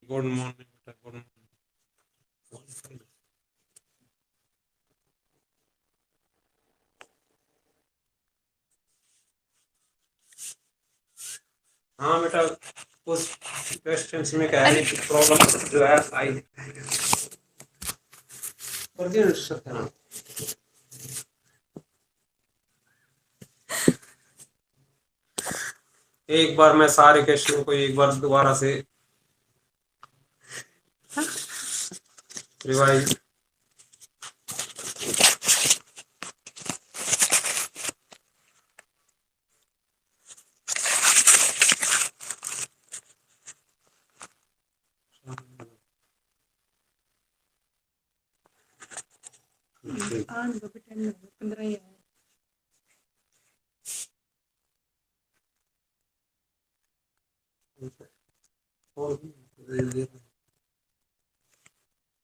Good morning बेटा, good morning. हाँ बेटा, उस क्वेश्चंस में क्या है कि प्रॉब्लम जो है आई कर सकते हैं। एक बार मैं सारे क्वेश्चन को एक बार दोबारा से रिवाइज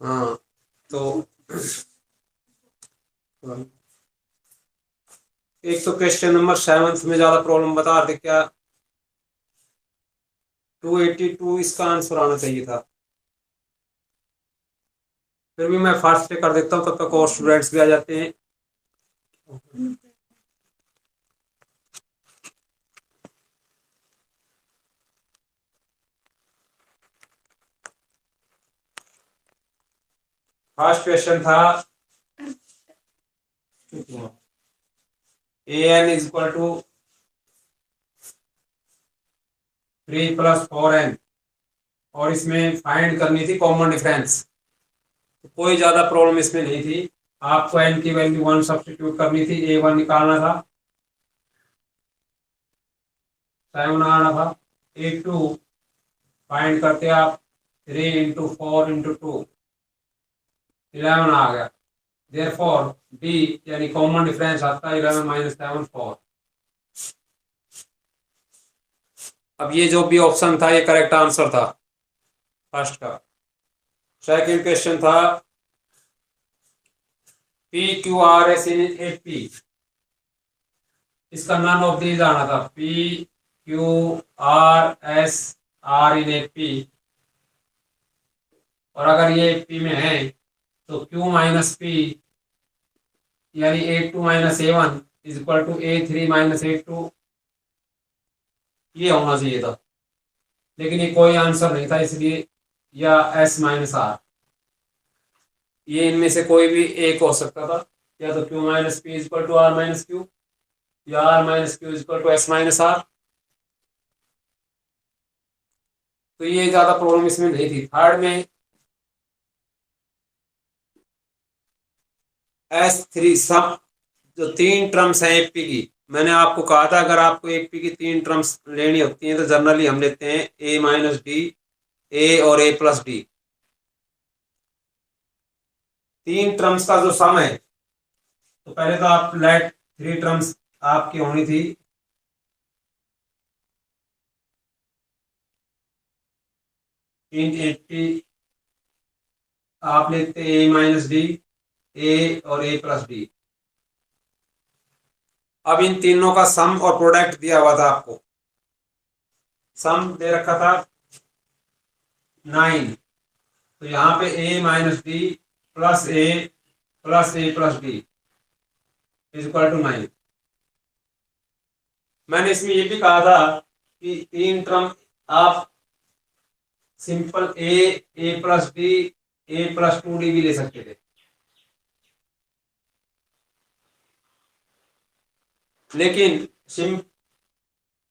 हाँ तो एक तो क्वेश्चन नंबर 7 में ज्यादा प्रॉब्लम बता रहे थे क्या 282 इसका आंसर आना चाहिए था। फिर भी मैं फास्ट पे कर देता हूँ, तब तक और स्टूडेंट्स भी आ जाते हैं। फर्स्ट क्वेश्चन था an is equal to 3 + 4n और इसमें फाइंड करनी थी कॉमन डिफरेंस। तो कोई ज्यादा प्रॉब्लम इसमें नहीं थी। आपको n की वैल्यू 1 सब्स्टिट्यूट करनी थी, a1 निकालना था, 7 आना था, a2 फाइंड करते आप 3 × 4 × 2 11 आ गया। देयरफॉर d यानी कॉमन डिफरेंस आता है 11 - 7 4। अब ये जो भी ऑप्शन था ये करेक्ट आंसर था फर्स्ट का। सेकंड क्वेश्चन था PQRS इन 8P, इसका नन ऑफ दीज आना था। PQRS R इन 8P, और अगर ये 8P में है तो Q - P यानी A2 - A1 is equal to A3 - A2, ये होना चाहिए था, लेकिन ये कोई आंसर नहीं था, इसलिए या S - R, ये इनमें से कोई भी एक हो सकता था, या तो Q - P is equal to R - Q या R - Q is equal to S - R। तो ये ज्यादा प्रॉब्लम इसमें नहीं थी। थर्ड में S3 सब जो 3 टर्म्स हैं एपी की, मैंने आपको कहा था अगर आपको एपी की 3 टर्म्स लेनी होती हैं तो जनरली हम लेते हैं A - D, A और A + D। 3 टर्म्स का जो सम है, तो पहले तो आप लेट 3 टर्म्स आपकी होनी थी। इन 80 आप लेते A - D, A और A + D। अब इन तीनों का सम और प्रोडक्ट दिया हुआ था आपको। सम दे रखा था 9, तो यहाँ पे A - D + A + A + D is equal to 9। मैंने इसमें ये भी कहा था कि 3 टर्म आप simple A + D, A + 2D भी ले सकते थे, लेकिन सिम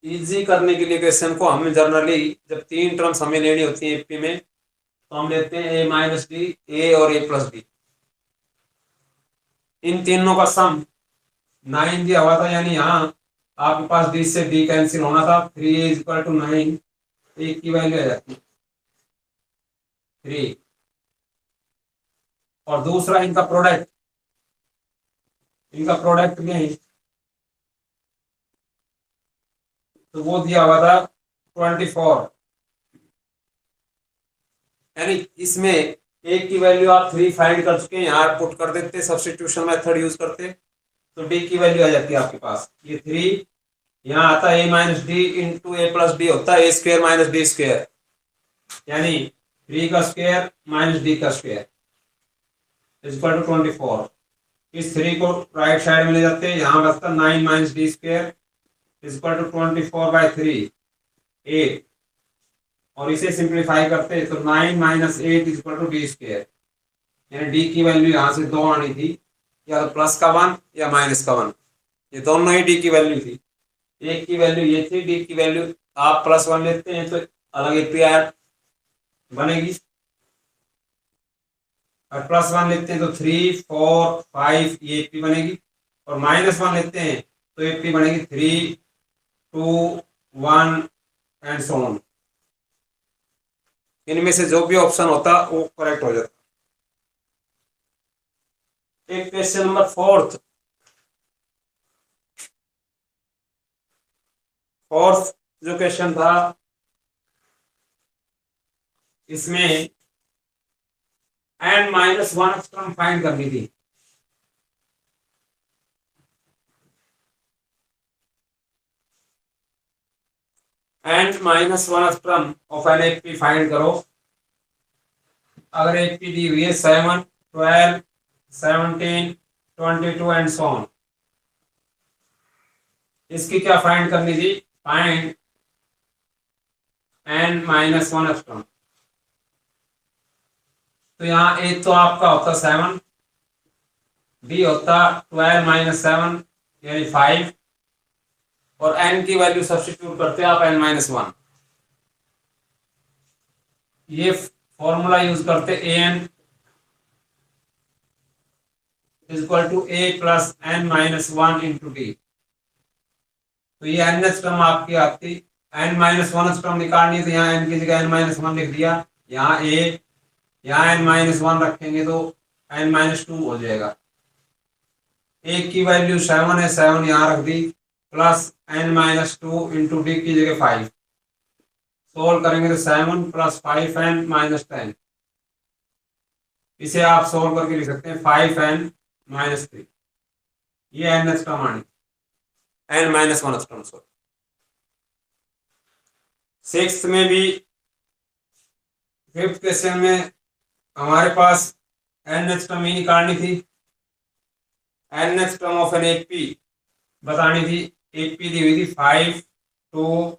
इजी करने के लिए क्वेश्चन को हमें जनरली जब 3 टर्म्स हमें लेनी होती है एपी में, तो हम लेते हैं A - D, A और A + D। इन तीनों का सम 9 दिया हुआ था, यानी यहाँ आपके पास D से D कैंसिल होना था। 3A इज इक्वल टू 9, एक की वैल्यू आ जाती है 3। और दूसरा इनका प्रोडक्ट में तो वो दिया हुआ था 24, यानी इसमें एक की वैल्यू आप 3 फाइंड कर चुके हैं, यहाँ पुट कर देते, सब्स्टिट्यूशन मेथड यूज करते, तो डी की वैल्यू आ जाती है आपके पास ये 3। यहाँ आता है A - D × A + D होता है A² - D², यानी 3 का स्क्वायर माइनस डी का स्क्वायर इज इक्वल टू 24। इस 3 को राइट साइड में ले जाते हैं, यहाँ बचता 9 minus D square is equal to 24/3 8। और इसे सिंप्लीफाई करते हैं तो 9 minus 8 is equal to D square, यानी डी की वैल्यू यहाँ से 2 आनी थी, या तो प्लस का 1 या माइनस का 1, ये दोनों ही डी की वैल्यू थी। एक की वैल्यू ये थी, डी की वैल्यू आप +1 लेते हैं तो अलग एपी बनेगी, और +1 लेते हैं तो 3 4 5 ये एपी बनेगी, और -1 लेते हैं तो एपी बनेगी 3 2 1 एंड सो ऑन। इनमें से जो भी ऑप्शन होता वो करेक्ट हो जाता। एक क्वेश्चन नंबर 4th जो क्वेश्चन था, इसमें n-1 टर्म फाइंड करनी थी। n-1 term of an AP find करो। अगर एपी दी हुई है 7 12 17 22 एंड सो ऑन, इसकी क्या फाइंड करनी थी? Find n-1 term. तो यहाँ ए तो आपका होता 7, बी होता 12 माइनस 7 यानी 5, और n की वैल्यू सब्स्टिट्यूट करते हैं आप n-1। ये फॉर्मूला यूज करते an is equal to a plus n-1 into D. तो ये n टर्म आपकी आती, n-1 टर्म निकालनी है तो यहाँ n की जगह n-1 लिख दिया, यहाँ a, यहाँ n-1 रखेंगे तो n-2 हो जाएगा। a की वैल्यू 7 है, 7 यहाँ रख दी, प्लस n-2 इंटू डी की जगह 5। सोल्व करेंगे तो 7 प्लस 5n-10। इसे आप सोल्व करके लिख सकते हैं 5n-3। ये n टर्म आनी, n-1 टर्म। सॉरी 6th में भी 5th क्वेश्चन में हमारे पास n टर्म ही निकालनी थी। n term of an AP बतानी थी। एपी दी हुई थी 5 2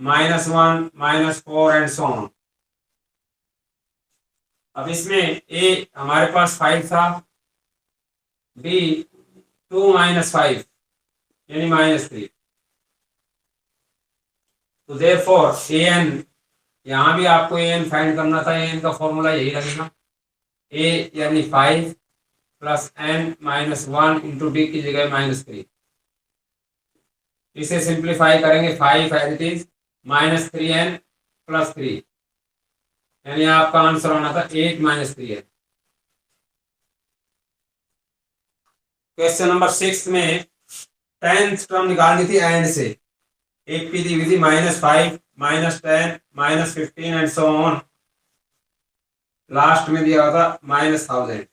-1 -4 एंड सो ऑन। अब इसमें ए हमारे पास 5 था, बी 2 - 5 यानी -3। तो देयरफॉर an, यहां भी आपको an फाइंड करना था, an का फॉर्मूला यही लगेगा, a यानी 5 प्लस n-1 इंटू डी की जगह -3। इसे सिंप्लीफाई करेंगे 5 as it is -3n plus 3, यानी आपका आंसर आना था 8 - 3n। क्वेश्चन नंबर 6 में 10th टर्म निकालनी थी एंड से। एक पी दी हुई थी -5 -10 -15 एंड सो ऑन। लास्ट में दिया हुआ था -1000।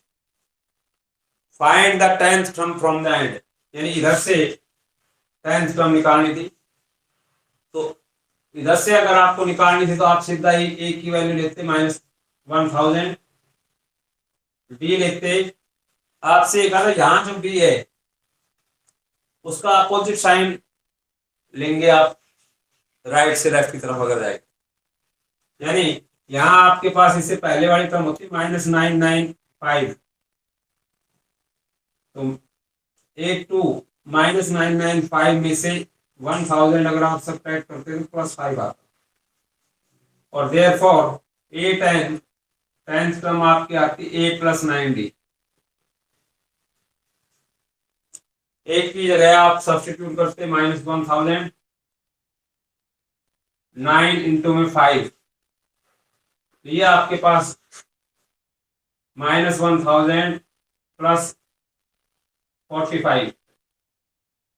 Find the 10th term from the end, यानी इधर से 10th टर्म निकालनी थी। तो इधर से अगर आपको निकालनी थी तो आप सीधा ही ए की वैल्यू लेते -1000, बी लेते। आपसे कहा था यहां जो बी है उसका अपोजिट साइन लेंगे आप, राइट से लेफ्ट की तरफ अगर जाए, यानी यहां आपके पास इससे पहले वाली टर्म होती -995। तो 82 -995 में से 1000 अगर आप सब्ट्रैक्ट करते हैं तो +5 आता, और देयरफॉर a10 10th टर्म आपकी आती a + 9d। एक की जगह आप सब्स्टिट्यूट करते -1000, 9 इंटू में 5, तो ये आपके पास -1000 प्लस 45,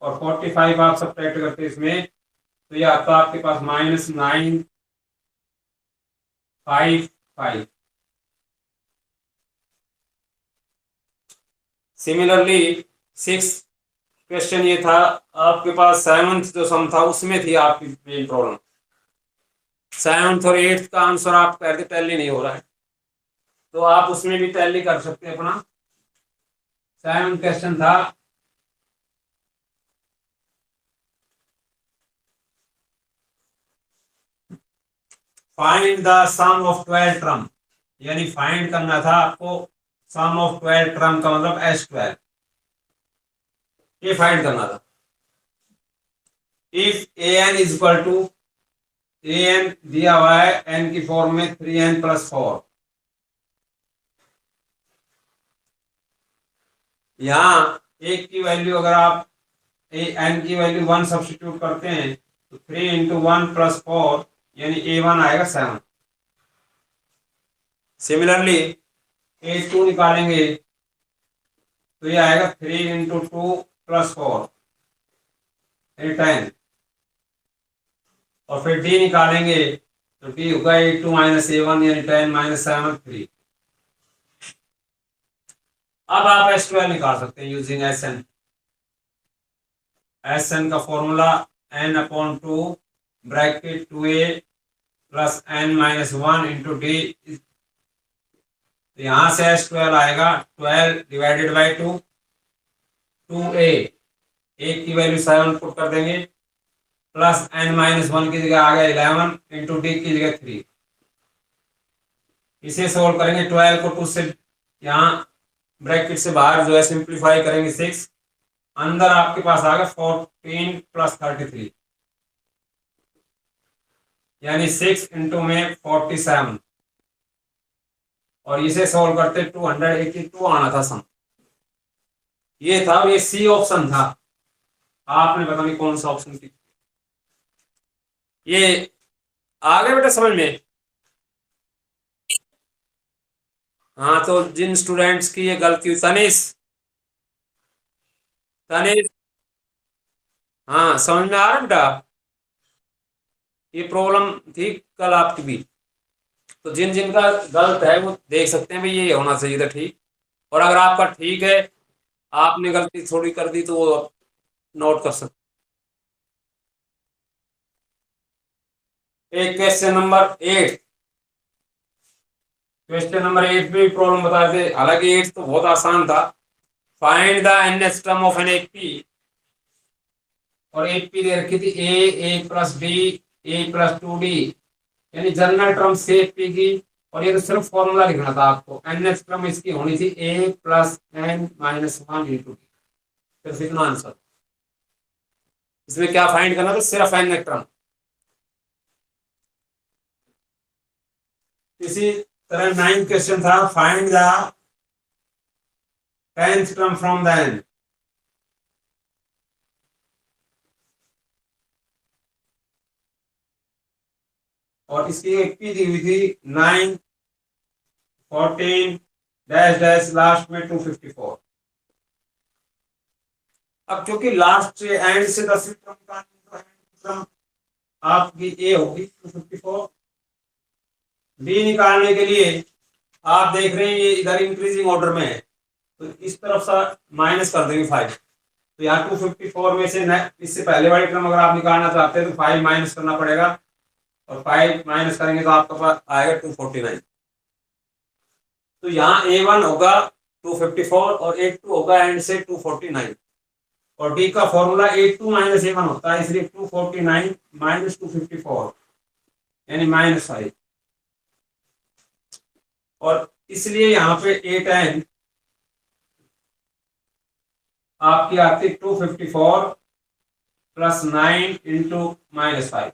और 45 आप सब्ट्रैक्ट करते इसमें तो ये आता आपके पास -955। सिमिलरली 6 क्वेश्चन ये था आपके पास, 7th जो सम था उसमें थी आपकी मेन प्रॉब्लम। सेवन्थ और एट्थ का आंसर आप कहते टैली नहीं हो रहा है, तो आप उसमें भी टैली कर सकते हैं अपना। सेवन्थ क्वेश्चन था find the sum of 12 term, यानी फाइंड करना था आपको सम ऑफ 12 टर्म का मतलब S12, ये फाइंड करना था। If an is equal to an दिया हुआ है n की फॉर्म में 3n+4, यहाँ एक की वैल्यू अगर आप n की वैल्यू 1 सब्स्टिट्यूट करते हैं तो 3 इंटू 1+4 यानी a1 आएगा 7। सिमिलरली a2 निकालेंगे तो ये आएगा 3 इंटू 2+4 यानी 10, और फिर d निकालेंगे तो d होगा a2 माइनस a1 यानी 10 माइनस 7 3। अब आप S12 निकाल सकते हैं यूजिंग SN। SN का formula n/2 bracket 2a plus n-1 into D, यहां से S12 आएगा 12 डिवाइडेड बाई 2, 2a, एक की वैल्यू 7 पुट कर देंगे, प्लस n-1 की जगह आ गया 11 इंटू डी की जगह 3। इसे सोल्व करेंगे, 12 को 2 से यहाँ ब्रैकेट से बाहर जो है सिंप्लीफाई करेंगे 6, अंदर आपके पास आ गया 14 प्लस 33 यानी 6 इंटू में 47, और इसे सोल्व करते 282 आना था सम। ये था, ये सी ऑप्शन था, आपने पता नहीं कौन सा ऑप्शन की। ये आ गया बेटा समझ में? हाँ, तो जिन स्टूडेंट्स की ये गलती हुई, तनिष तनिष, हाँ समझ में आ रहा है बेटा? ये प्रॉब्लम थी कल आपकी भी, तो जिन जिन का गलत है वो देख सकते हैं भाई ये होना चाहिए था ठीक, और अगर आपका ठीक है, आपने गलती थोड़ी कर दी तो वो नोट कर सकते। एक क्वेश्चन नंबर 8, क्वेश्चन नंबर 8 में भी प्रॉब्लम बताए थे, हालांकि 8 तो बहुत आसान था। Find the nth term of an AP, और एपी दे रखी थी ए प्लस बी ए प्लस 2d, यानी जनरल टर्म से एपी की, और ये तो सिर्फ फॉर्मूला लिखना था आपको। nth टर्म इसकी होनी थी a plus n-1 into D, सिर्फ इतना आंसर। इसमें क्या फाइंड करना था? सिर्फ nth टर्म। इसी तरह 9th क्वेश्चन था find the 10th term from the n, और इसकी एक पी दी हुई थी 9 14 डैश डैश लास्ट में 254। अब क्योंकि लास्ट से एंड से 10 टर्म का टर्म आपकी ए होगी 254। बी निकालने के लिए आप देख रहे हैं ये इधर इंक्रीजिंग ऑर्डर में है, तो इस तरफ से माइनस कर देंगे 5, तो यहाँ 254 में से इससे पहले वाली टर्म अगर आप निकालना चाहते हैं तो 5 माइनस करना पड़ेगा, और 5 माइनस करेंगे तो आपके पास आएगा 249। तो यहाँ A1 होगा 254 और A2 होगा एंड से 249, और D का फॉर्मूला A2 माइनस A1 होता है, इसलिए 249 माइनस 254 यानी -5, और इसलिए यहाँ पे 8n आपकी आती 254 प्लस 9 इंटू -5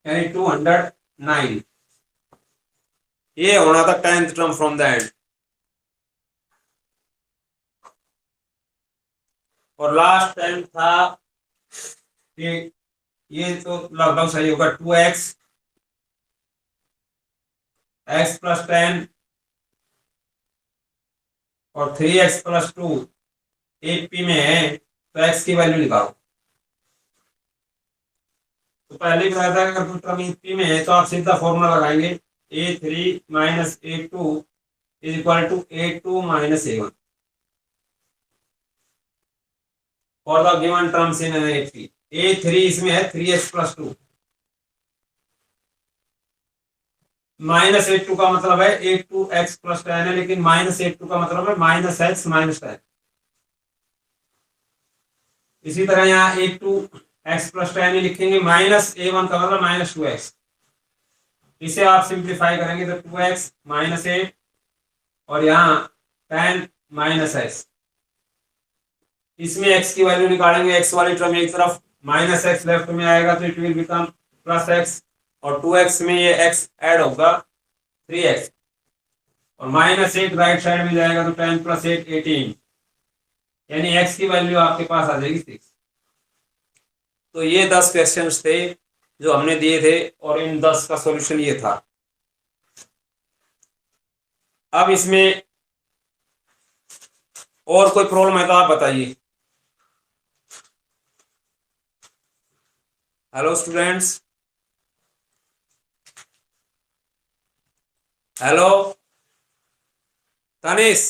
यानी 209। ये होना था 10th term from the end. और लास्ट टाइम था कि ये तो लगभग सही होगा 2x x प्लस 10 और 3x प्लस 2 एपी में है, तो x की वैल्यू निकालो। तो पहले भी बताया था अगर कोई टर्म एपी में है तो आप सीधा फॉर्मूला लगाएंगे a3 minus a2 is equal to a2 minus a1 for the given terms in an AP. A3 इसमें है 3x+2, -8 2 का मतलब है 8 2x+10 है, लेकिन -8 2 का मतलब है -x-10। इसी तरह यहाँ 8 2x+10 ही लिखेंगे, -a1 का मतलब -2x। इसे आप सिंप्लीफाई करेंगे तो 2x -8 और यहाँ 10 -x। इसमें x की वैल्यू निकालेंगे, x वाली टर्म एक तरफ, -x लेफ्ट में आएगा तो इट विल बिकम +x, और 2x में ये x ऐड होगा 3x, और -8 राइट साइड में जाएगा तो 10 + 8 18, यानी x की वैल्यू आपके पास आ जाएगी 6। तो ये 10 क्वेश्चंस थे जो हमने दिए थे और इन 10 का सॉल्यूशन ये था। अब इसमें और कोई प्रॉब्लम है तो आप बताइए। हेलो स्टूडेंट्स, हेलो तनिष,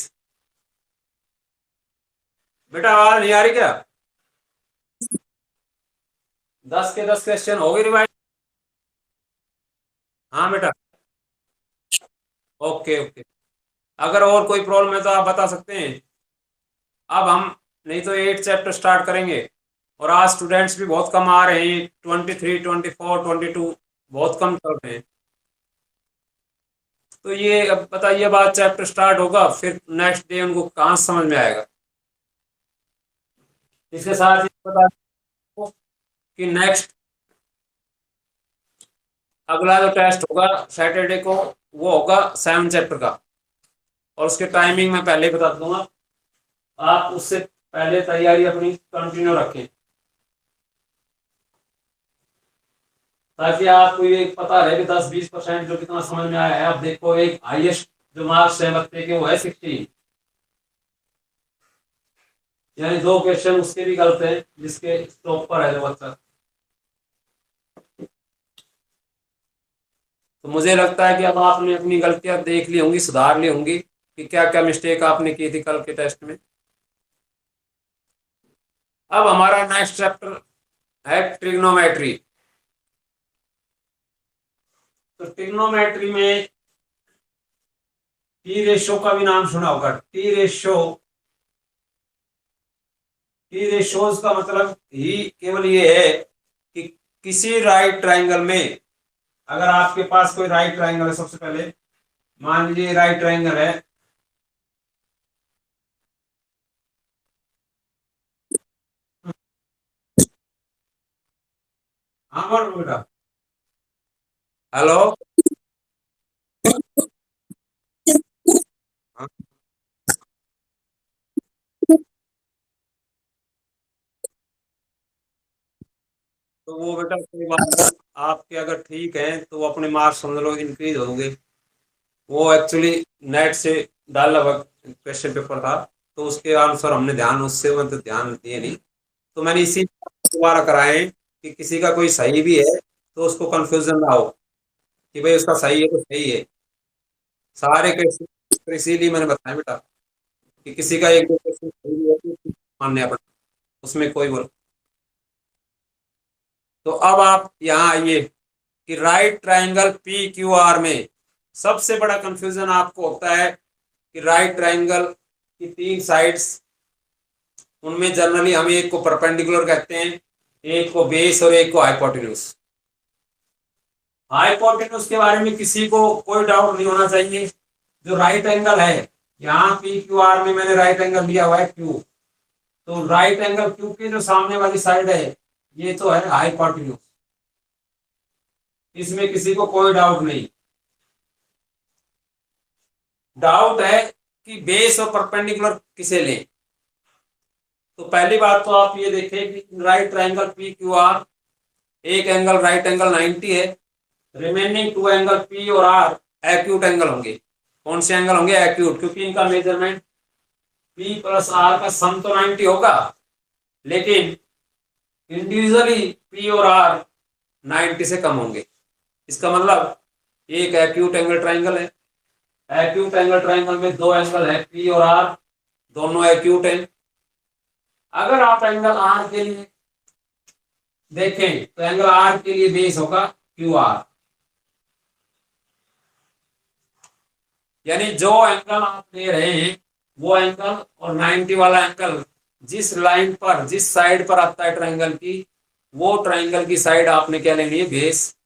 बेटा आवाज नहीं आ रही क्या? 10 के 10 क्वेश्चन हो गए रिवाइज? हाँ बेटा, ओके ओके। अगर और कोई प्रॉब्लम है तो आप बता सकते हैं। अब हम नहीं तो 8 चैप्टर स्टार्ट करेंगे, और आज स्टूडेंट्स भी बहुत कम आ रहे हैं, 23 24 22 बहुत कम चल रहे हैं। तो ये अब बताइए, बाद चैप्टर स्टार्ट होगा फिर नेक्स्ट डे उनको कहाँ से समझ में आएगा। इसके साथ ही बता दूं कि नेक्स्ट अगला जो टेस्ट होगा सैटरडे को, वो होगा 7 चैप्टर का, और उसके टाइमिंग मैं पहले ही बता दूंगा। आप उससे पहले तैयारी अपनी कंटिन्यू रखें, ताकि आपको ये पता रहे कि 10-20% जो कितना समझ में आया है। अब देखो, एक हाईएस्ट जो मार्क्स है बच्चे के वो है 16, यानी 2 क्वेश्चन उसके भी गलत है जिसके टॉप पर है जो बच्चा। तो मुझे लगता है कि अब आपने अपनी गलतियां देख ली होंगी, सुधार ली होंगी कि क्या क्या मिस्टेक आपने की थी कल के टेस्ट में। अब हमारा नेक्स्ट चैप्टर है ट्रिग्नोमेट्री। तो ट्रिग्नोमेट्री में टी रेशो का भी नाम सुना होगा। टी रेशो, टी रेशोज का मतलब ही केवल ये है कि किसी राइट ट्राइंगल में, अगर आपके पास कोई राइट ट्राइंगल है, सबसे पहले मान लीजिए राइट ट्राइंगल है, हाँ बोलो बेटा। हेलो, हाँ, तो वो बेटा कोई बात नहीं, आपके अगर ठीक है तो अपने मार्क्स समझ लो इंक्रीज होंगे। वो एक्चुअली नेट से डाला हुआ क्वेश्चन पेपर था, तो उसके आंसर हमने ध्यान उससे मतलब ध्यान दिए नहीं, तो मैंने इसी दोबारा कराए कि किसी का कोई सही भी है तो उसको कंफ्यूजन ना हो कि भाई उसका सही है तो सही है। सारे क्वेश्चन तो इसीलिए मैंने बताया बेटा कि किसी का एक दो क्वेश्चन सही भी है तो मानने पड़ता, उसमें कोई बोल। तो अब आप यहाँ आइए कि right triangle P Q are में सबसे बड़ा कंफ्यूजन आपको होता है कि राइट ट्राइंगल की 3 साइड्स, उनमें जनरली हम एक को परपेंडिकुलर कहते हैं, एक को बेस और एक को हाइपोटेन्यूज। हाइपोटेन्यूज के बारे में किसी को कोई डाउट नहीं होना चाहिए। जो राइट एंगल है, यहाँ पी क्यू आर में मैंने राइट एंगल लिया हुआ है क्यू, तो राइट एंगल क्यू की जो सामने वाली साइड है ये तो है हाइपोटेन्यूज, इसमें किसी को कोई डाउट नहीं। डाउट है कि बेस और परपेंडिकुलर किसे लें। तो पहली बात तो आप ये देखें कि right triangle P Q are, एक एंगल राइट एंगल 90 है, रिमेनिंग 2 एंगल पी और आर एक्यूट एंगल होंगे। कौन से एंगल होंगे? एक्यूट, क्योंकि इनका मेजरमेंट पी प्लस आर का सम तो 90 होगा, लेकिन इंडिविजुअली पी और आर 90 से कम होंगे। इसका मतलब एक एक्यूट एंगल ट्राइंगल है। एक्यूट एंगल ट्राइंगल में 2 एंगल है पी और आर, दोनों एक्यूट हैं। अगर आप एंगल आर के लिए देखें तो एंगल आर के लिए बेस होगा क्यू आर, यानी जो एंगल आप ले रहे हैं वो एंगल और 90 वाला एंगल जिस लाइन पर, जिस साइड पर आता है ट्रायंगल की, वो ट्रायंगल की साइड आपने क्या लेनी है, बेस।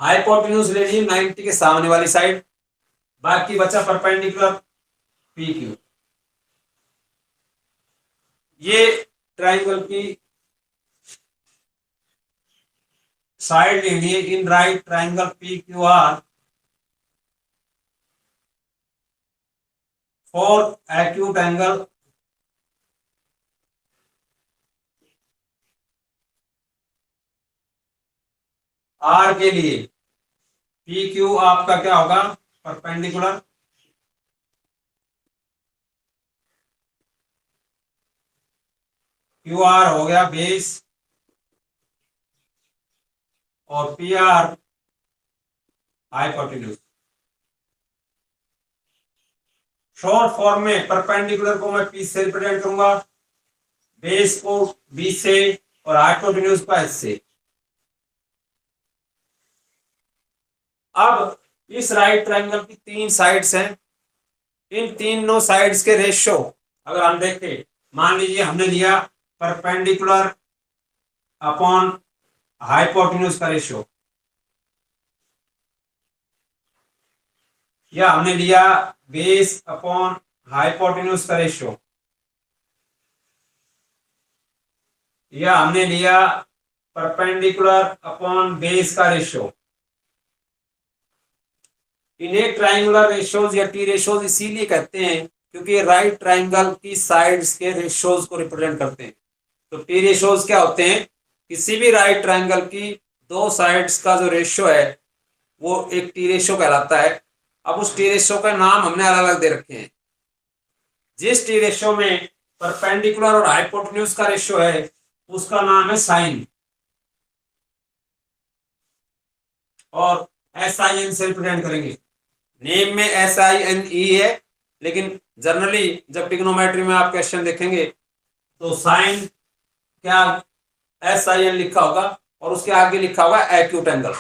हाइपोटेन्यूज लेनी है 90 के सामने वाली साइड, बाकी बचा परपेंडिकुलर पी क्यू। ये ट्रायंगल की साइड लेनी है in right triangle P Q R for acute angle R के लिए पी क्यू आपका क्या होगा, परपेंडिकुलर क्यू आर हो गया बेस और P R hypotenuse. Short form में परपेंडिकुलर को मैं पी से रिप्रेजेंट करूंगा, बेस को बी से और हाइपोटेन्यूज को एच से। अब इस राइट ट्रायंगल की 3 साइड्स हैं, इन तीनों साइड्स के रेशियो अगर हम देखें, मान लीजिए हमने लिया परपेंडिकुलर अपॉन हाइपोटेन्यूज का रेशियो, या हमने लिया बेस अपॉन हाइपोटेन्यूज का रेशियो, या हमने लिया परपेंडिकुलर अपॉन बेस का रेशियो। इन्हें ट्रायंगुलर रेशियोज या टी रेशियोज इसीलिए कहते हैं क्योंकि राइट ट्रायंगल की साइड्स के रेशियोज को रिप्रेजेंट करते हैं। तो टी रेशियोज क्या होते हैं, किसी भी राइट ट्रायंगल की 2 साइड्स का जो रेशियो है वो एक टी रेशियो कहलाता है। अब उस टी रेशियो का नाम हमने अलग अलग दे रखे हैं। जिस टी रेशियो में परपेंडिकुलर और हाइपोटेन्यूज का रेशियो है उसका नाम है साइन, और एस आई एन से रिप्रेजेंट करेंगे। नेम में एस आई एन ई है, लेकिन जनरली जब ट्रिग्नोमेट्री में आप क्वेश्चन देखेंगे तो साइन क्या एस आई एन लिखा होगा और उसके आगे लिखा होगा एक्यूट एंगल,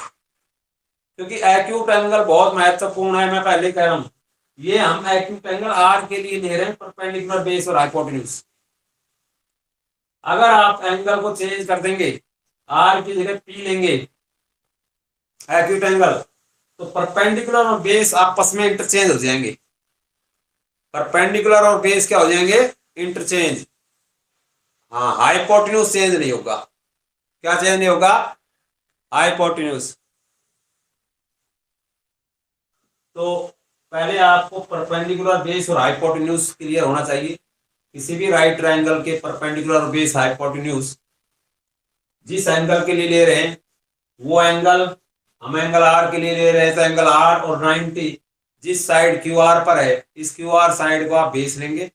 क्योंकि एक्यूट एंगल बहुत महत्वपूर्ण है। मैं पहले कह रहा हूं ये हम एक्यूट एंगल आर के लिए ले रहे हैं, परपेंडिकुलर बेस और हाइपोटेन्यूज। अगर आप एंगल को चेंज कर देंगे, आर की जगह पी लेंगे एक्यूट एंगल, तो परपेंडिकुलर और बेस आपस में इंटरचेंज हो जाएंगे। परपेंडिकुलर और बेस क्या हो जाएंगे, इंटरचेंज। हाँ, हाइपोटेन्यूज चेंज नहीं होगा। क्या चेंज नहीं होगा, हाइपोटेन्यूज। तो पहले आपको परपेंडिकुलर बेस और हाइपोटेन्यूज क्लियर होना चाहिए। किसी भी राइट ट्रायंगल के परपेंडिकुलर बेस हाइपोटेन्यूज जिस एंगल के लिए ले रहे हैं वो एंगल, हम एंगल आर के लिए ले रहे हैं तो एंगल आर और 90 जिस साइड क्यू आर पर है, इस क्यू आर साइड को आप बेस लेंगे,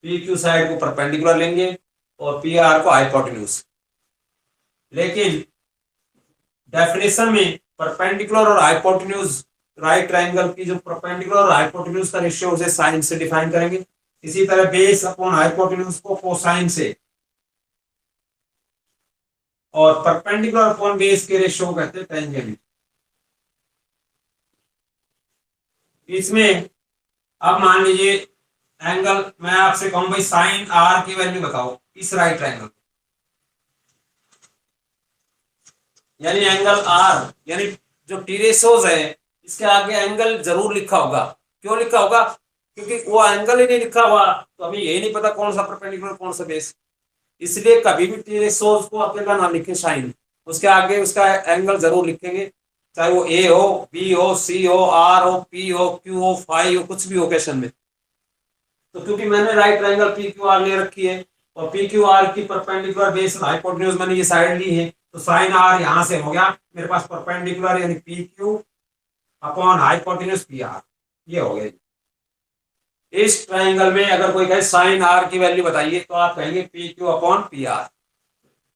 पी क्यू साइड को परपेंडिकुलर लेंगे और पी आर को हाइपोटेन्यूज। लेकिन डेफिनेशन में परपेंडिकुलर और हाइपोटेन्यूज राइट ट्रायंगल की जो परपेंडिकुलर और हाइपोटेन्यूज का रेशियो उसे साइन से डिफाइन करेंगे। इसी तरह बेस अपॉन हाइपोटेन्यूज को कोसाइन से, और परपेंडिकुलर अपॉन बेस के रेशियो को कहते हैं टेंजेंट। इसमें अब मान लीजिए एंगल, मैं आपसे कहूं भाई साइन आर की वैल्यू बताओ इस राइट ट्रायंगल, यानी एंगल आर, यानी जो टी रेशियोज है इसके आगे एंगल जरूर लिखा होगा। क्यों लिखा होगा, क्योंकि वो एंगल ही नहीं लिखा हुआ तो हमें यही नहीं पता कौन सा परपेंडिकुलर कौन सा बेस। इसलिए कभी भी टी रेशियोज को अकेला ना लिखे साइन, उसके आगे उसका एंगल जरूर लिखेंगे, चाहे वो ए हो, बी हो, सी हो, आर हो, पी हो, क्यू हो, फाई हो, कुछ भी हो क्वेश्चन में। तो क्योंकि मैंने right triangle P Q are ले रखी है और पी क्यू आर की परपेंडिकुलर बेस हाइपोटेन्यूज मैंने ये साइड ली है, तो साइन आर यहां से हो गया मेरे पास परपेंडिकुलर यानी P Q upon hypotenuse P R, ये हो गया। इस ट्रायंगल में अगर कोई कहे साइन आर की वैल्यू बताइए तो आप कहेंगे P Q upon P R.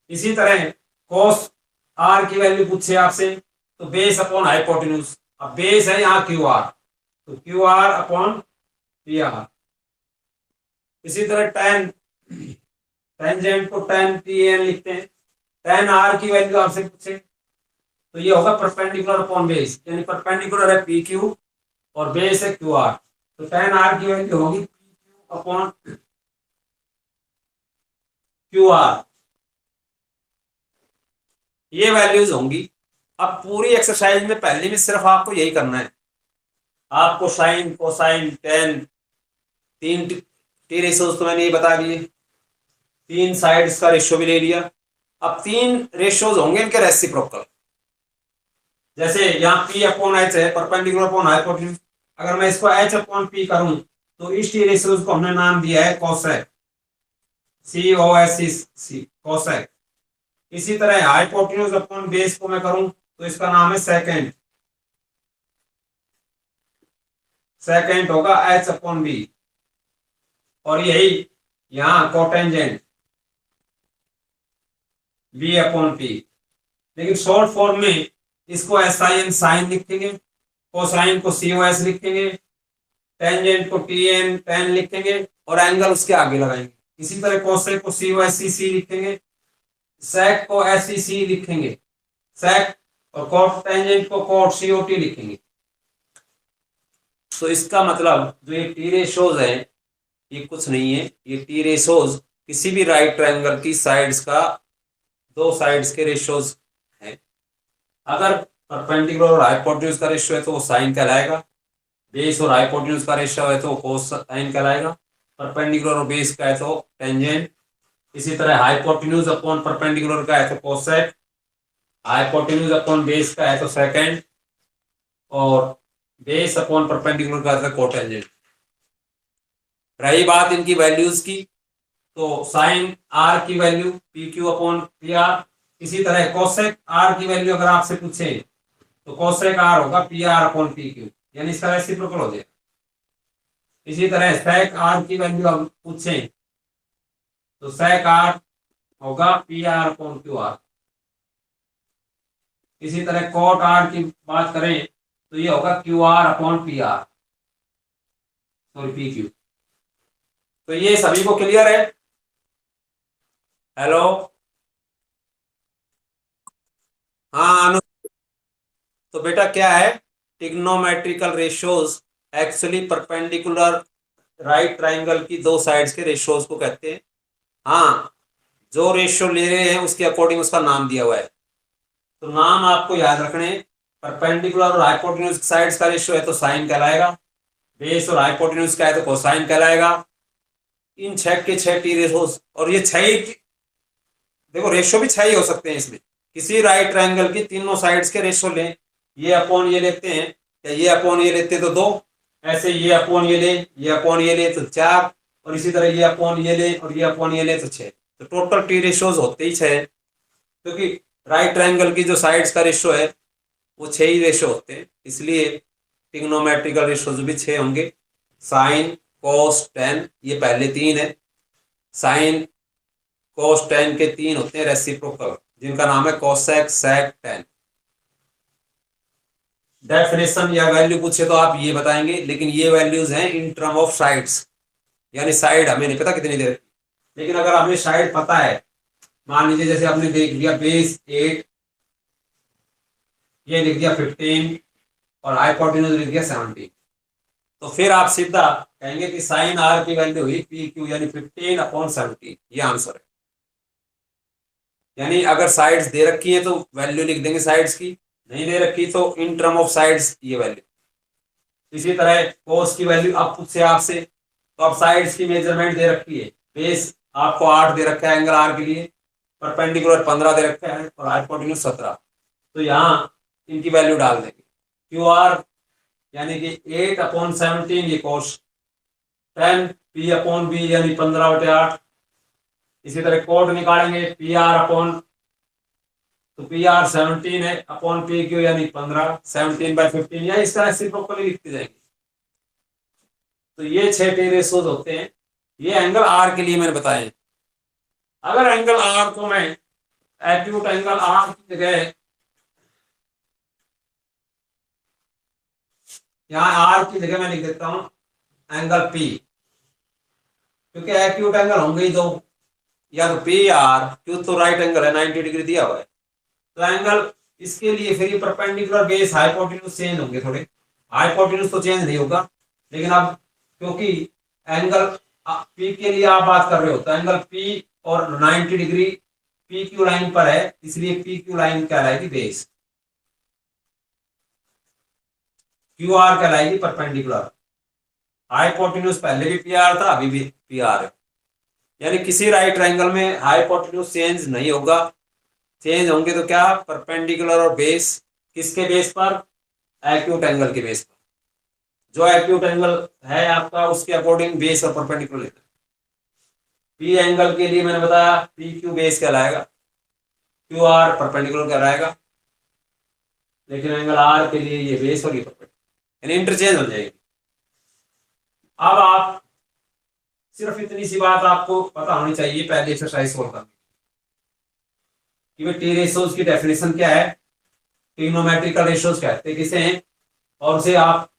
इसी तरह कोस आर की वैल्यू पूछे आपसे तो बेस अपॉन हाइपोटेन्यूज, अब बेस है यहाँ क्यू आर तो Q R upon P R. इसी तरह टेन, टेंजेंट को टेन टी एन लिखते हैं, tan r की वैल्यू आपसे पूछे तो ये होगा परपेंडिकुलर अपॉन बेस, यानी परपेंडिकुलर है पी क्यू और बेस है क्यू आर, तो tan r की वैल्यू होगी P Q upon Q R, ये वैल्यूज होंगी। अब पूरी एक्सरसाइज में पहले में सिर्फ आपको यही करना है, आपको साइन कोसाइन टेन तीन टी रेशियोज तो मैंने ये बता दिए, तीन साइड्स का रेशियो भी ले लिया। अब तीन रेशियोज होंगे इनके रेसिप्रोकल, जैसे यहाँ पी अपॉन एच है परपेंडिकुलर अपॉन हाइपोटेन्यूज, अगर मैं इसको एच अपॉन पी करूं तो इस टी रेशियोज को हमने नाम दिया है कोसेक, सी ओ एस सी कोसेक। इसी तरह हाइपोटेन्यूज अपॉन बेस को मैं करूं तो इसका नाम है सेकेंड, सेकेंड होगा एच अपॉन बी, और यही यहाँ कोटेंजेंट बी अपॉन पी। लेकिन शॉर्ट फॉर्म में इसको एस आई एन साइन लिखेंगे, कोसाइन को सी ओ एस लिखेंगे, टेंजेंट को टी एन टेन लिखेंगे और एंगल उसके आगे लगाएंगे। इसी तरह कोसेक को सी ओ एस सी लिखेंगे, सेक को एस सी लिखेंगे सेक, और कोट टेंजेंट को कोट सी ओ टी लिखेंगे। तो इसका मतलब जो ये टी रेशोज है ये कुछ नहीं है, ये टी रेशोज किसी भी राइट ट्रायंगल की साइड्स का, दो साइड्स के रेशियोज हैं। अगर परपेंडिकुलर और हाइपोटेन्यूज का रेशियो है तो वो साइन कहलाएगा, बेस और हाइपोटेन्यूज का रेशियो है तो कोसाइन कहलाएगा, परपेंडिकुलर और बेस का है तो टेंजेंट। इसी तरह हाइपोटेन्यूज अपॉन परपेंडिकुलर का है तो कोसेक, हाइपोटेन्यूज अपॉन बेस का है तो सेकेंड, और बेस अपॉन परपेंडिकुलर का है तो कोटेंजेंट। रही बात इनकी वैल्यूज की, तो साइन आर की value P Q upon P R, इसी तरह कोसेक आर की वैल्यू अगर आपसे पूछे तो कोसेक आर होगा P R upon P Q, यानी इसका रेसिप्रोकल हो जाएगा। इसी तरह सेक आर की वैल्यू हम पूछे तो सेक आर होगा P R upon Q R. इसी तरह कोट आर की बात करें तो ये होगा Q R upon P R, sorry P Q. तो ये सभी को क्लियर है? हेलो, हाँ अनु, तो बेटा क्या है, trigonometrical ratios actually perpendicular right triangle की दो साइड्स के रेशियोज को कहते हैं। हाँ, जो रेशियो ले रहे हैं उसके अकॉर्डिंग उसका नाम दिया हुआ है, तो नाम आपको याद रखने, परपेंडिकुलर और हाइपोटेन्यूज साइड्स का रेशियो है तो साइन कहलाएगा, बेस और हाइपोटेन्यूज का है तो कोसाइन कहलाएगा। इन छह के छह टी रेशियोज, और ये छह ही देखो रेशियो भी छह ही हो सकते हैं इसमें, किसी राइट ट्रायंगल की तीनों साइड्स के रेशियो लें, ये अपॉन ये लेते हैं या ये अपॉन ये लेते हैं तो दो, ऐसे ये अपॉन ये ले, ये अपॉन ये ले तो चार, और इसी तरह ये अपॉन ये ले और ये अपॉन ये ले तो छह, तो टोटल टी रेशियोज होते ही छह, क्योंकि राइट ट्रायंगल की जो साइड्स का रेशियो है वो छह ही रेशियो होते हैं, इसलिए ट्रिग्नोमेट्रिकल रेशियोज भी छह होंगे। साइन कोस टेन ये पहले तीन है, साइन कोस टेन के तीन होते हैं रेसिप्रोकल, जिनका नाम है कोसेक सेक टेन। डेफिनेशन या वैल्यू पूछे तो आप ये बताएंगे, लेकिन ये वैल्यूज हैं इन टर्म ऑफ साइड्स, यानी साइड हमें नहीं पता कितनी देर, लेकिन अगर हमें साइड पता है, मान लीजिए जैसे आपने देख लिया बेस 8, ये लिख दिया 15 और हाइपोटेन्यूज लिख दिया 17, तो फिर आप सीधा कहेंगे कि साइन आर की वैल्यू हुई पी क्यू यानी 15 अपॉन 17, ये आंसर है। यानी अगर साइड्स दे रखी है तो वैल्यू लिख देंगे साइड्स की, नहीं दे रखी तो इन टर्म ऑफ साइड्स ये वैल्यू। इसी तरह कोस की वैल्यू अब पूछे आपसे, तो अब साइड्स की मेजरमेंट दे रखी है, बेस आपको 8 दे रखा है एंगल आर के लिए, परपेंडिकुलर 15 दे रखा है और हाइपोटेन्यूज 17, तो यहाँ इनकी वैल्यू डाल देंगे। क्यू आर यानी कि 8 अपॉन 17 ये कोस 10, पी अपॉन बी यानी 15/8। इसी तरह कोड निकालेंगे पी आर अपॉन, तो पी आर 17 है अपॉन पी क्यू यानी 15, 17/15, या इस तरह रेसिप्रोकली लिखते जाएंगे। तो ये 6 टी रेशियोज होते हैं, ये एंगल आर के लिए मैंने बताए। अगर एंगल आर को मैं एक्यूट एंगल आर की जगह यहाँ आर की जगह मैं लिख देता हूं एंगल पी, क्योंकि एक्यूट एंगल होंगे ही दो, या तो पी आर, क्यों तो राइट एंगल है 90 डिग्री दिया हुआ है, तो एंगल इसके लिए फिर ये परपेंडिकुलर बेस हाइपोटेन्यूज चेंज होंगे थोड़े, हाइपोटेन्यूज तो चेंज नहीं होगा, लेकिन अब क्योंकि एंगल पी के लिए आप बात कर रहे हो तो एंगल पी और 90 डिग्री पी क्यू लाइन पर है, इसलिए पी क्यू लाइन कहलाएगी बेस, क्यू आर कहलाएगी परपेंडिकुलर। हाइपोटेन्यूज पहले भी पी आर था, अभी भी पी आर है, यानी किसी राइट ट्रायंगल में हाइपोटेन्यूज चेंज नहीं होगा, चेंज होंगे तो क्या, परपेंडिकुलर और बेस, किसके बेस पर, एक्यूट एंगल के बेस पर, जो एक्यूट एंगल है आपका उसके अकॉर्डिंग बेस और परपेंडिकुलर लेना है। पी एंगल के लिए मैंने बताया पी क्यू बेस कहलाएगा, क्यू आर परपेंडिकुलर कहलाएगा, लेकिन एंगल आर के लिए ये बेस और ये परपेंडिकुलर, यानी इंटरचेंज हो जाएगी। अब आप सिर्फ इतनी सी बात आपको पता होनी चाहिए पहले एक्सरसाइज सोल्व करने कि भाई टी रेशियोज की डेफिनेशन क्या है, ट्रिग्नोमेट्रिकल रेशियोज कहते हैं किसे हैं, और उसे आप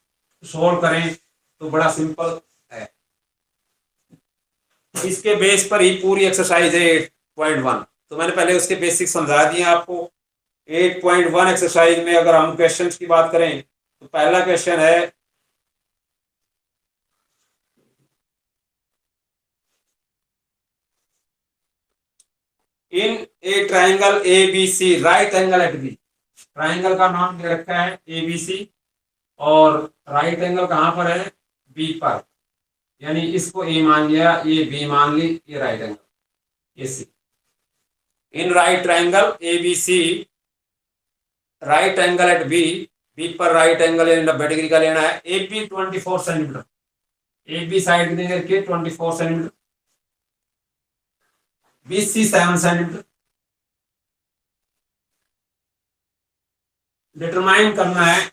सोल्व करें तो बड़ा सिंपल है। इसके बेस पर ही पूरी एक्सरसाइज है 8.1, तो मैंने पहले उसके बेसिक समझा दिए आपको। 8.1 एक्सरसाइज में अगर हम क्वेश्चंस की बात करें तो पहला क्वेश्चन है, in a triangle A B C right angle at B, triangle का नाम दे रखा है ए बी सी और राइट एंगल कहां पर है, बी पर, यानी इसको ए मान लिया, ये बी मान ली, ये राइट एंगल, ये C. In right triangle A B C right angle at B, B पर राइट एंगल 90 डिग्री का लेना है, A B 24 centimetre, A B side दे करके 24 centimetre, B C 7 centimetre. Determine करना है,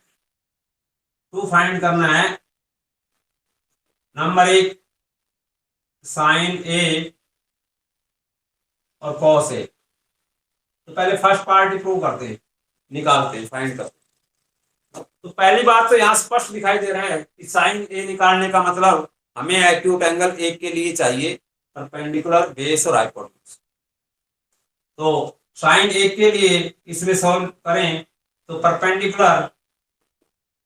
टू फाइंड करना है, नंबर 1 साइन ए और कॉस ए। तो पहले फर्स्ट पार्ट प्रूव करते हैं, निकालते हैं, फाइंड करते हैं। तो पहली बात तो यहाँ स्पष्ट दिखाई दे रहा है कि साइन ए निकालने का मतलब हमें एक्यूट एंगल ए के लिए चाहिए परपेंडिकुलर बेस और हाइपोटेन्यूज। तो साइन ए के लिए इसमें सॉल्व करें तो परपेंडिकुलर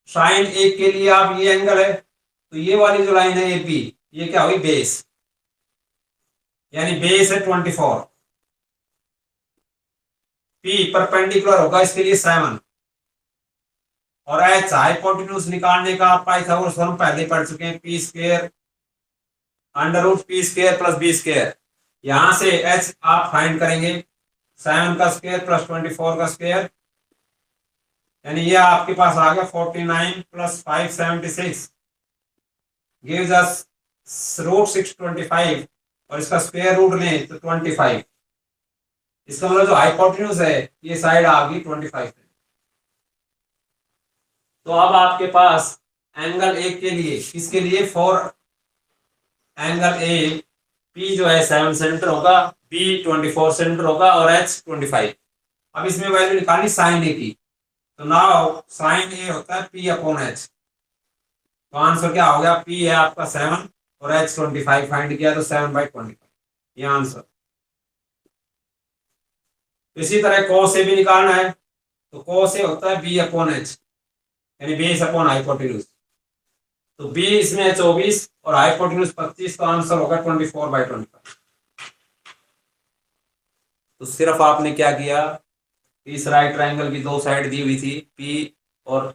साइन ए के लिए आप ये एंगल है, तो ये वाली जो लाइन है ए बी, ये क्या हुई, बेस, यानी बेस है 24, पी परपेंडिकुलर होगा इसके लिए 7, और एच हाइपोटेन्यूज निकालने का आप पाइथागोरस थ्योरम पहले पढ़ चुके हैं, P square under root P square plus B square. यहां से एच आप फाइंड करेंगे 7 का स्क्वायर प्लस 24 का स्क्वायर, यानी ये आपके पास आ गया 49 प्लस 576 गिव्स अस रूट 625, और इसका स्क्वायर रूट लें तो 25, इसका मतलब जो हाइपोटेन्यूज है ये साइड आ गई 25। तो अब आपके पास एंगल ए के लिए, किसके लिए, फॉर एंगल ए पी जो है 7 सेंटीमीटर होगा, बी 24 सेंटीमीटर होगा और एच 25। अब इसमें वैल्यू निकाली साइन ए की, तो नाउ साइन ए होता है पी अपॉन एच, तो आंसर क्या हो गया, पी है आपका 7 और एच 25 फाइंड किया तो 7/25, ये आंसर। इसी तरह कॉस ए भी निकालना है, तो कॉस ए होता है बी अपॉन एच, यानी बेस अपॉन हाइपोटेन्यूज, तो बी इसमें है 24 और हाइपोटेन्यूज 25, तो आंसर होगा 24/25। तो सिर्फ आपने क्या किया, इस राइट ट्रायंगल की दो साइड दी हुई थी पी और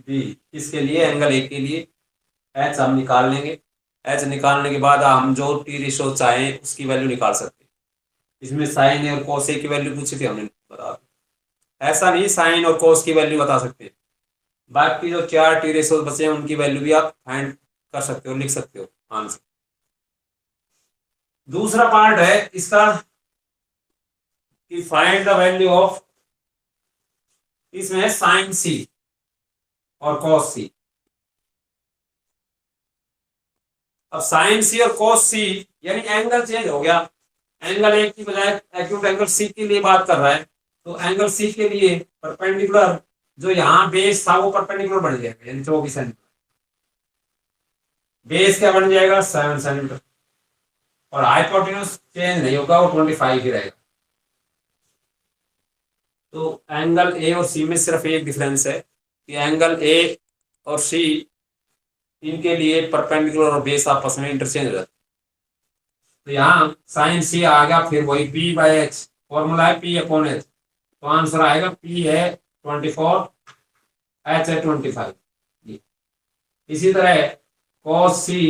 बी, इसके लिए एंगल ए के लिए एच हम निकाल लेंगे, एच निकालने के बाद हम जो टी रेशो चाहें उसकी वैल्यू निकाल सकते हैं। इसमें साइन ए और कोस ए की वैल्यू पूछी थी हमने, बता, ऐसा नहीं साइन और कोस की वैल्यू बता सकते हैं, बाकी जो 4 टी रेशो बचे हैं उनकी वैल्यू भी आप फाइंड कर सकते हो, लिख सकते हो आंसर। दूसरा पार्ट है इसका कि फाइंड द वैल्यू ऑफ, इसमें है साइन सी और कॉस सी। अब साइन सी और कॉस सी यानी एंगल चेंज हो गया, एंगल एक की बजाय एक्यूट एंगल सी के लिए बात कर रहा है, तो एंगल सी के लिए परपेंडिकुलर जो यहां बेस था वो परपेंडिकुलर बन जाएगा, यानी 24 सेंटीमीटर, बेस क्या बन जाएगा 7 सेंटीमीटर, और हाइपोटेन्यूज चेंज नहीं होगा, वो 25 ही रहेगा। तो एंगल ए और सी में सिर्फ एक डिफरेंस है कि एंगल ए और सी, इनके लिए परपेंडिकुलर और बेस आपस में इंटरचेंज हो जाते हैं। तो यहाँ साइन सी आ गया, फिर वही पी बाई एच, फॉर्मूला है पी अपॉन एच, तो आंसर आएगा पी है 24, एच है 25। इसी तरह cos C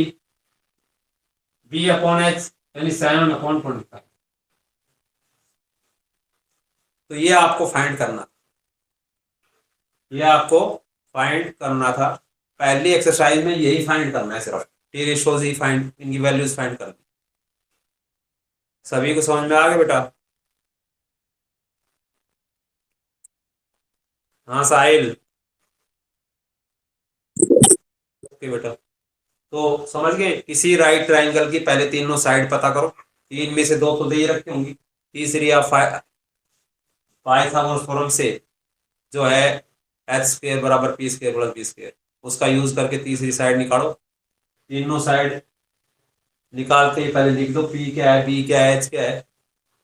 B upon H यानी 7/25। तो ये आपको फाइंड करना, ये आपको फाइंड करना था पहली एक्सरसाइज में, यही फाइंड करना है, सिर्फ टी रेशोज ही फाइंड, इनकी वैल्यूज फाइंड करनी। सभी को समझ में आ गया बेटा? हाँ साहिल, ओके बेटा। तो समझ गए, किसी राइट ट्राइंगल की पहले तीनों साइड पता करो, तीन में से दो तो दे ही रखी होंगी, तीसरी आप पाइथागोरस थ्योरम से जो है एच स्क्वायर बराबर P square plus B square, उसका यूज करके तीसरी साइड निकालो। तीनों साइड निकालते ही पहले लिख दो पी क्या है, बी क्या है, एच क्या है,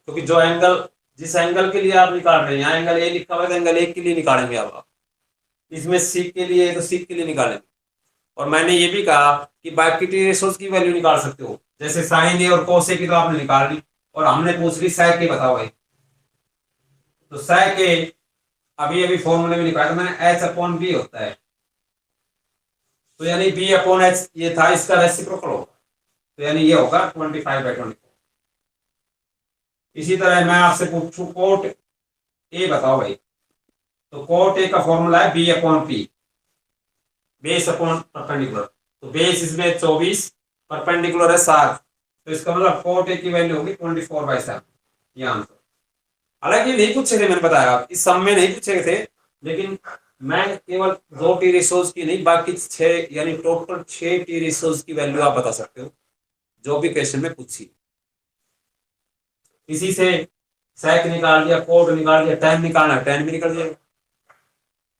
क्योंकि जो एंगल, जिस एंगल के लिए आप निकाल रहे हैं, यहाँ एंगल ए लिखा हुआ है तो एंगल ए के लिए निकालेंगे आप, इसमें सी के लिए तो सी के लिए निकालेंगे। और मैंने ये भी कहा कि बाकी टी रेशोज की वैल्यू निकाल सकते हो, जैसे साइन ए और कोस ए की तो आपने निकाल ली, और हमने पूछ ली sec के बताओ भाई, तो sec ए अभी अभी फॉर्मूले में निकाला, तो मैंने एच अपॉन बी होता है, तो यानी बी अपॉन एच ये था, इसका रेसिप्रोकल होगा, तो यानी ये होगा 25/24। इसी तरह मैं आपसे पूछूं कोट ए बताओ भाई, तो कोट ए का फॉर्मूला है B upon P, base upon perpendicular, तो बेस इसमें 24, परपेंडिकुलर है 7, तो इसका मतलब कोट ए की वैल्यू होगी 24/7, ये आंसर। हालांकि नहीं पूछे थे, मैंने बताया इस सम में नहीं पूछे थे, लेकिन मैं केवल 2 टी रेशोज की नहीं, बाकी 6 यानी टोटल 6 टी रेशोज की वैल्यू आप बता सकते हो जो भी क्वेश्चन में पूछी। इसी से sec निकाल दिया, कोट निकाल दिया, tan निकालना, tan भी निकल जाएगा।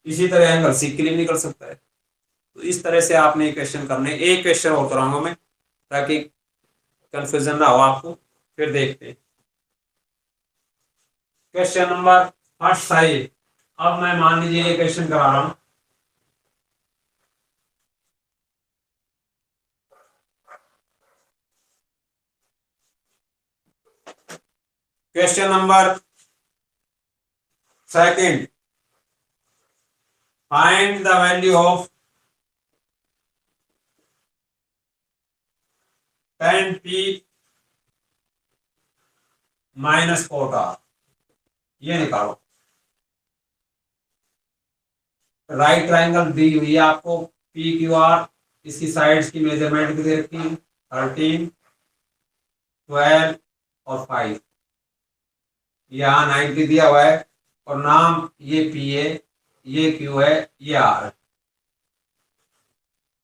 इसी तरह एंगल सी के लिए निकल सकता है। तो इस तरह से आपने क्वेश्चन करने, एक क्वेश्चन और कराऊंगा मैं ताकि कंफ्यूजन ना हो आपको, फिर देखते हैं क्वेश्चन नंबर 8 साइड। अब मैं मान लीजिए ये क्वेश्चन करा रहा हूं, question number second, find the value of tan p minus coat r, ये निकालो। राइट ट्राइंगल दी हुई है आपको, पी क्यू आर, इसकी साइड्स की मेजरमेंट भी दे रखी है 13, 12 और 5, यहाँ 90 दिया हुआ है, और नाम ये पी है, ये क्यू है, ये आर।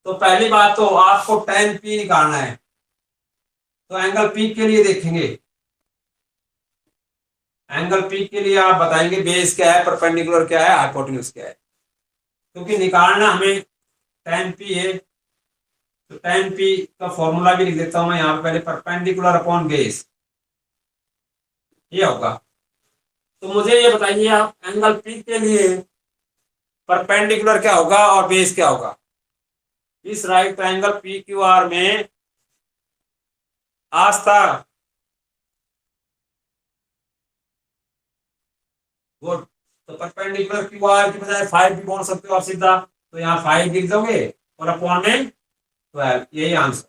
तो पहली बात तो आपको tan p निकालना है, तो एंगल पी के लिए देखेंगे, एंगल पी के लिए आप बताएंगे बेस क्या है, परपेंडिकुलर क्या है, हाइपोटेन्यूज क्या है, क्योंकि निकालना हमें tan p है। तो tan p का फॉर्मूला भी लिख देता हूं मैं यहाँ पे पहले, परपेंडिकुलर अपॉन बेस, ये होगा। तो मुझे ये बताइए आप एंगल पी के लिए परपेंडिकुलर क्या होगा और बेस क्या होगा इस right triangle P Q are में? आस्था, गुड। तो परपेंडिकुलर क्यू आर की बजाय 5 भी बोल सकते हो आप सीधा, तो यहाँ 5 लिख दोगे और अपॉन में 12, यही आंसर।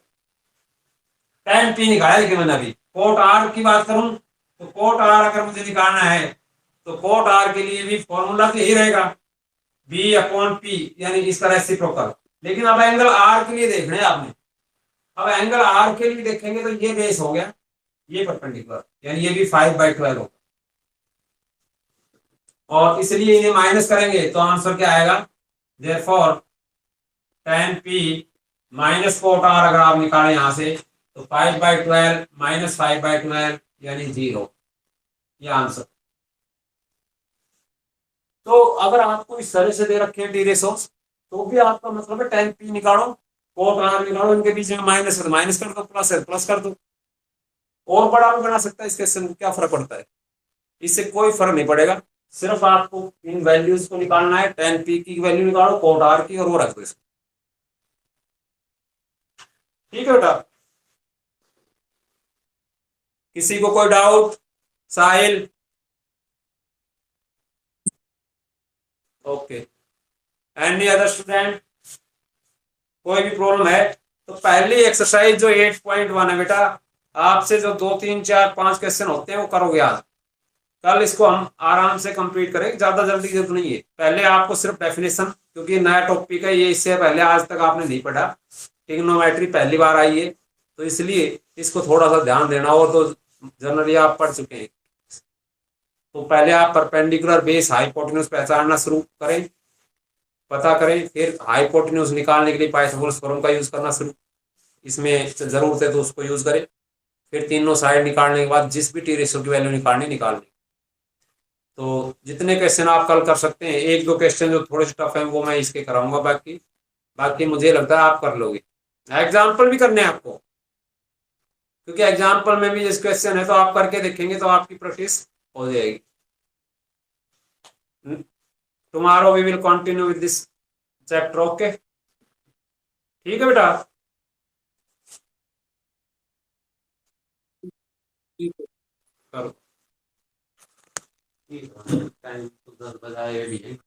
tan p निकाला, लेकिन मैंने अभी कोट आर की बात करूं तो कोट आर अगर मुझे निकालना है तो कोट आर के लिए भी फॉर्मूला तो यही रहेगा, बी अपॉन पी, यानी इसका रेसिप्रोकल। लेकिन अब एंगल आर के लिए देखना है आपने, अब एंगल आर के लिए देखेंगे तो ये बेस हो गया, ये परपेंडिकुलर, यानी ये भी 5/12 होगा, और इसलिए इन्हें माइनस करेंगे तो आंसर क्या आएगा? Therefore tan p minus cot R अगर आप निकालें यहां से तो 5/12 माइनस 5/12 यानी 0, ये आंसर। तो अगर आपको इस तरह से दे रखे हैं टी रेशोस, तो भी आपका मतलब है tan p निकालो, कोट आर निकालो, इनके बीच में माइनस है तो माइनस कर दो, प्लस है प्लस कर दो। और बड़ा भी बना सकता है इस क्वेश्चन को, क्या फर्क पड़ता है, इससे कोई फर्क नहीं पड़ेगा। सिर्फ आपको इन वैल्यूज को निकालना है, tan p की वैल्यू निकालो, cot r की, और वो रख दो इसको। ठीक है बेटा, किसी को कोई doubt? Sahil? Okay, any other student? कोई भी प्रॉब्लम है तो पहली एक्सरसाइज जो 8.1 है बेटा, आपसे जो 2 3 4 5 क्वेश्चन होते हैं वो करोगे आज। कल इसको हम आराम से कंप्लीट करेंगे, ज्यादा जल्दी की जरूरत नहीं है। पहले आपको सिर्फ डेफिनेशन, क्योंकि नया टॉपिक है ये, इससे पहले आज तक आपने नहीं पढ़ा, ट्रिग्नोमेट्री पहली बार आई है, तो इसलिए इसको थोड़ा सा ध्यान देना, और तो जनरली आप पढ़ चुके हैं। तो पहले आप परपेंडिकुलर बेस हाइपोटेन्यूज पहचानना शुरू करें, पता करें, फिर हाइपोटेन्यूज निकालने के लिए पाइथागोरस थ्योरम का यूज करना शुरू, इसमें जरूरत है तो उसको यूज करें। फिर तीनों साइड निकालने के बाद जिस भी टी रेशियो की वैल्यू निकालनी। तो जितने क्वेश्चन आप कल कर सकते हैं, एक दो क्वेश्चन जो थोड़े से टफ हैं वो मैं इसके कराऊंगा, बाकी बाकी मुझे लगता है आप कर लोगे। एग्जाम्पल भी करने हैं आपको, क्योंकि एग्जाम्पल में भी जिस क्वेश्चन है तो आप करके देखेंगे तो आपकी प्रैक्टिस हो जाएगी। Tomorrow we will continue with this chapter. Okay, ठीक है बेटा। ठीक है, करो। ठीक है, टाइम तो 10 बजाए भी है।